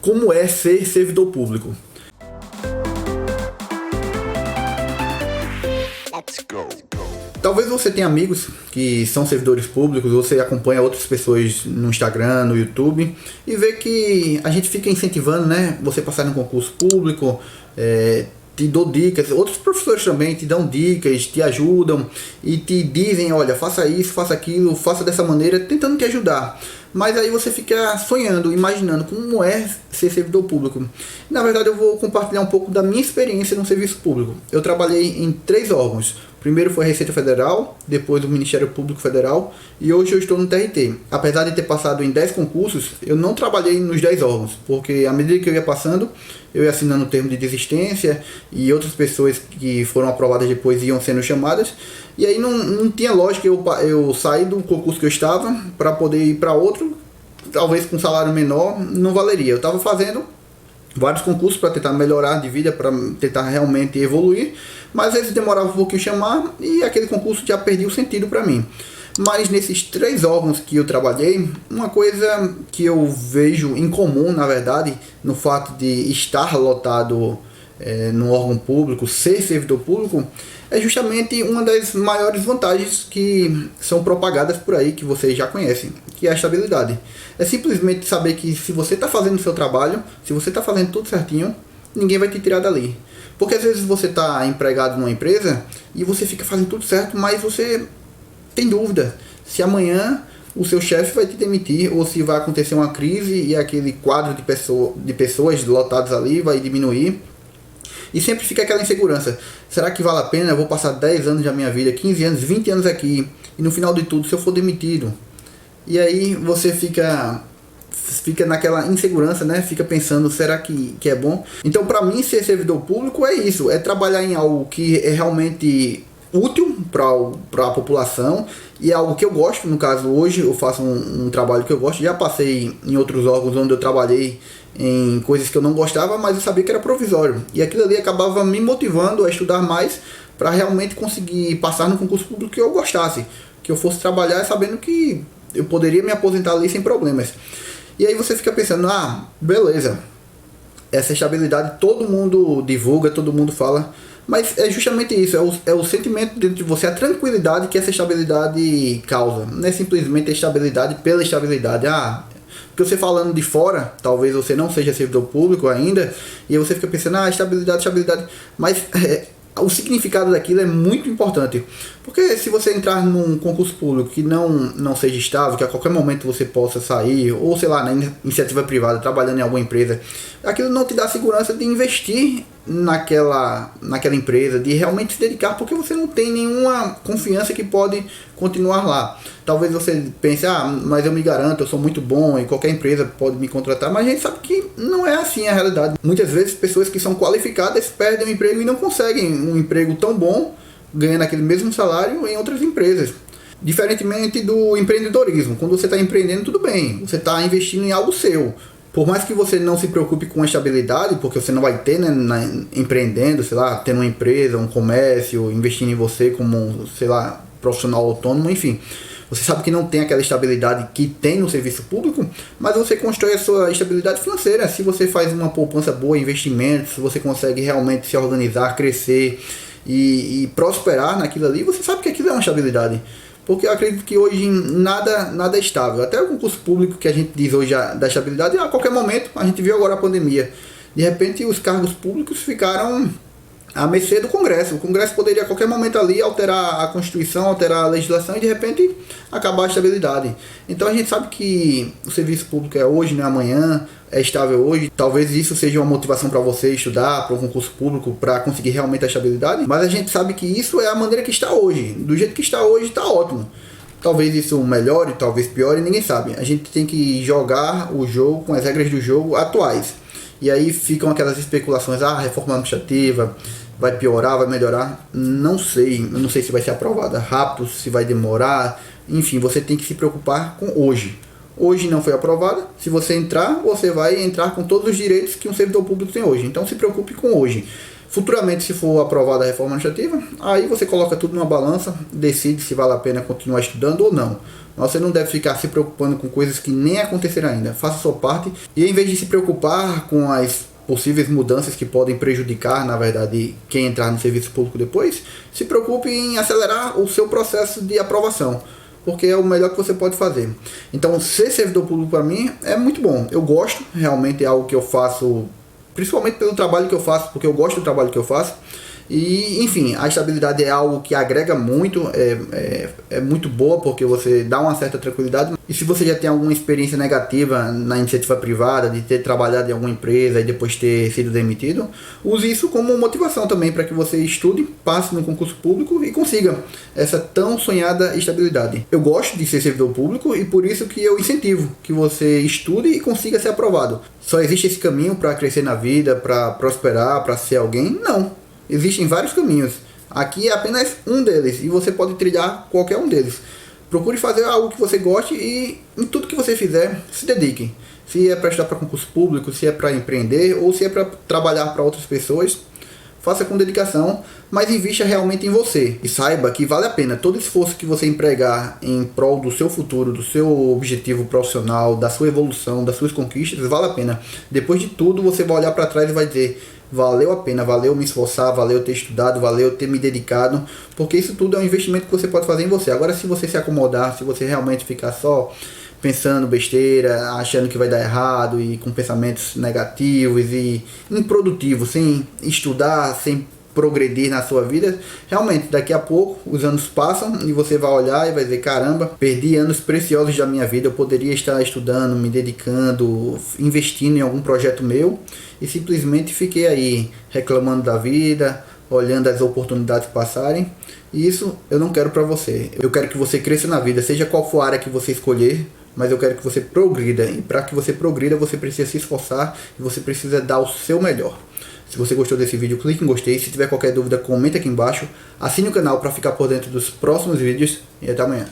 como é ser servidor público. Talvez você tenha amigos que são servidores públicos, você acompanha outras pessoas no Instagram, no YouTube, e vê que a gente fica incentivando, né, você passar no concurso público, te dou dicas, outros professores também te dão dicas, te ajudam e te dizem, olha, faça isso, faça aquilo, faça dessa maneira, tentando te ajudar. Mas aí você fica sonhando, imaginando como é ser servidor público. Na verdade, eu vou compartilhar um pouco da minha experiência no serviço público. Eu trabalhei em 3 órgãos. Primeiro foi a Receita Federal, depois o Ministério Público Federal e hoje eu estou no TRT. Apesar de ter passado em 10 concursos, eu não trabalhei nos 10 órgãos, porque à medida que eu ia passando, eu ia assinando o termo de desistência e outras pessoas que foram aprovadas depois iam sendo chamadas. E aí não tinha lógica eu sair do concurso que eu estava para poder ir para outro, talvez com salário menor, não valeria. Eu estava fazendo vários concursos para tentar melhorar de vida, para tentar realmente evoluir, mas às vezes demorava um pouquinho chamar e aquele concurso já perdia o sentido para mim. Mas nesses 3 órgãos que eu trabalhei, uma coisa que eu vejo em comum, na verdade, no fato de estar lotado no órgão público, ser servidor público, é justamente uma das maiores vantagens que são propagadas por aí, que vocês já conhecem, que é a estabilidade. É simplesmente saber que se você está fazendo o seu trabalho, se você está fazendo tudo certinho, ninguém vai te tirar dali. Porque às vezes você está empregado numa empresa e você fica fazendo tudo certo, mas você tem dúvida se amanhã o seu chefe vai te demitir ou se vai acontecer uma crise e aquele quadro de pessoas lotadas ali vai diminuir. E sempre fica aquela insegurança. Será que vale a pena? Eu vou passar 10 anos da minha vida, 15 anos, 20 anos aqui. E no final de tudo, se eu for demitido? E aí você fica naquela insegurança, né? Fica pensando, será que é bom? Então, para mim, ser servidor público é isso. É trabalhar em algo que é realmente útil para a população. E é algo que eu gosto. No caso, hoje eu faço um trabalho que eu gosto. Já passei em outros órgãos onde eu trabalhei em coisas que eu não gostava, mas eu sabia que era provisório. E aquilo ali acabava me motivando a estudar mais para realmente conseguir passar no concurso público que eu gostasse. Que eu fosse trabalhar sabendo que eu poderia me aposentar ali sem problemas. E aí você fica pensando, beleza, essa estabilidade todo mundo divulga, todo mundo fala, mas é justamente isso, é o sentimento dentro de você, a tranquilidade que essa estabilidade causa. Não é simplesmente a estabilidade pela estabilidade. Porque você falando de fora, talvez você não seja servidor público ainda, e aí você fica pensando, estabilidade, mas o significado daquilo é muito importante. Porque se você entrar num concurso público que não seja estável, que a qualquer momento você possa sair, ou sei lá, na iniciativa privada, trabalhando em alguma empresa, aquilo não te dá segurança de investir naquela empresa, de realmente se dedicar, porque você não tem nenhuma confiança que pode continuar lá. Talvez você pense, mas eu me garanto, eu sou muito bom e qualquer empresa pode me contratar, mas a gente sabe que não é assim a realidade. Muitas vezes pessoas que são qualificadas perdem o emprego e não conseguem um emprego tão bom, ganhando aquele mesmo salário em outras empresas. Diferentemente do empreendedorismo, quando você está empreendendo, tudo bem, você está investindo em algo seu. Por mais que você não se preocupe com a estabilidade, porque você não vai ter, né, empreendendo, sei lá, tendo uma empresa, um comércio, investindo em você como, sei lá, profissional autônomo, enfim. Você sabe que não tem aquela estabilidade que tem no serviço público, mas você constrói a sua estabilidade financeira. Se você faz uma poupança boa, investimentos, se você consegue realmente se organizar, crescer e prosperar naquilo ali, você sabe que aquilo é uma estabilidade. Porque eu acredito que hoje nada é estável. Até o concurso público que a gente diz hoje da estabilidade, a qualquer momento, a gente viu agora a pandemia. De repente os cargos públicos ficaram à mercê do Congresso. O Congresso poderia a qualquer momento ali alterar a Constituição, alterar a legislação e de repente acabar a estabilidade. Então a gente sabe que o serviço público é hoje, não é amanhã, é estável hoje. Talvez isso seja uma motivação para você estudar para um concurso público, para conseguir realmente a estabilidade, mas a gente sabe que isso é a maneira que está hoje. Do jeito que está hoje, está ótimo. Talvez isso melhore, talvez piore, ninguém sabe. A gente tem que jogar o jogo com as regras do jogo atuais. E aí ficam aquelas especulações, reforma administrativa, vai piorar, vai melhorar? Não sei. Eu não sei se vai ser aprovada rápido, se vai demorar. Enfim, você tem que se preocupar com hoje. Hoje não foi aprovada. Se você entrar, você vai entrar com todos os direitos que um servidor público tem hoje. Então se preocupe com hoje. Futuramente, se for aprovada a reforma administrativa, aí você coloca tudo numa balança, decide se vale a pena continuar estudando ou não. Mas você não deve ficar se preocupando com coisas que nem aconteceram ainda. Faça a sua parte e, em vez de se preocupar com as possíveis mudanças que podem prejudicar, na verdade, quem entrar no serviço público depois, se preocupe em acelerar o seu processo de aprovação, porque é o melhor que você pode fazer. Então, ser servidor público para mim é muito bom. Eu gosto, realmente é algo que eu faço, principalmente pelo trabalho que eu faço, porque eu gosto do trabalho que eu faço. E, enfim, a estabilidade é algo que agrega muito, é muito boa, porque você dá uma certa tranquilidade. E se você já tem alguma experiência negativa na iniciativa privada, de ter trabalhado em alguma empresa e depois ter sido demitido, use isso como motivação também para que você estude, passe no concurso público e consiga essa tão sonhada estabilidade. Eu gosto de ser servidor público e por isso que eu incentivo que você estude e consiga ser aprovado. Só existe esse caminho para crescer na vida, para prosperar, para ser alguém? Não. Existem vários caminhos. Aqui é apenas um deles e você pode trilhar qualquer um deles. Procure fazer algo que você goste e em tudo que você fizer, se dedique. Se é para estudar para concurso público, se é para empreender ou se é para trabalhar para outras pessoas, faça com dedicação, mas invista realmente em você. E saiba que vale a pena. Todo esforço que você empregar em prol do seu futuro, do seu objetivo profissional, da sua evolução, das suas conquistas, vale a pena. Depois de tudo, você vai olhar para trás e vai dizer: valeu a pena, valeu me esforçar, valeu ter estudado, valeu ter me dedicado, porque isso tudo é um investimento que você pode fazer em você. Agora, se você se acomodar, se você realmente ficar só pensando besteira, achando que vai dar errado e com pensamentos negativos e improdutivos, sem estudar, sem progredir na sua vida, realmente daqui a pouco os anos passam e você vai olhar e vai dizer: caramba, perdi anos preciosos da minha vida, eu poderia estar estudando, me dedicando, investindo em algum projeto meu e simplesmente fiquei aí reclamando da vida, olhando as oportunidades passarem. E isso eu não quero para você. Eu quero que você cresça na vida, seja qual for a área que você escolher, mas eu quero que você progrida, e para que você progrida você precisa se esforçar e você precisa dar o seu melhor. Se você gostou desse vídeo, clique em gostei. Se tiver qualquer dúvida, comenta aqui embaixo. Assine o canal para ficar por dentro dos próximos vídeos e até amanhã.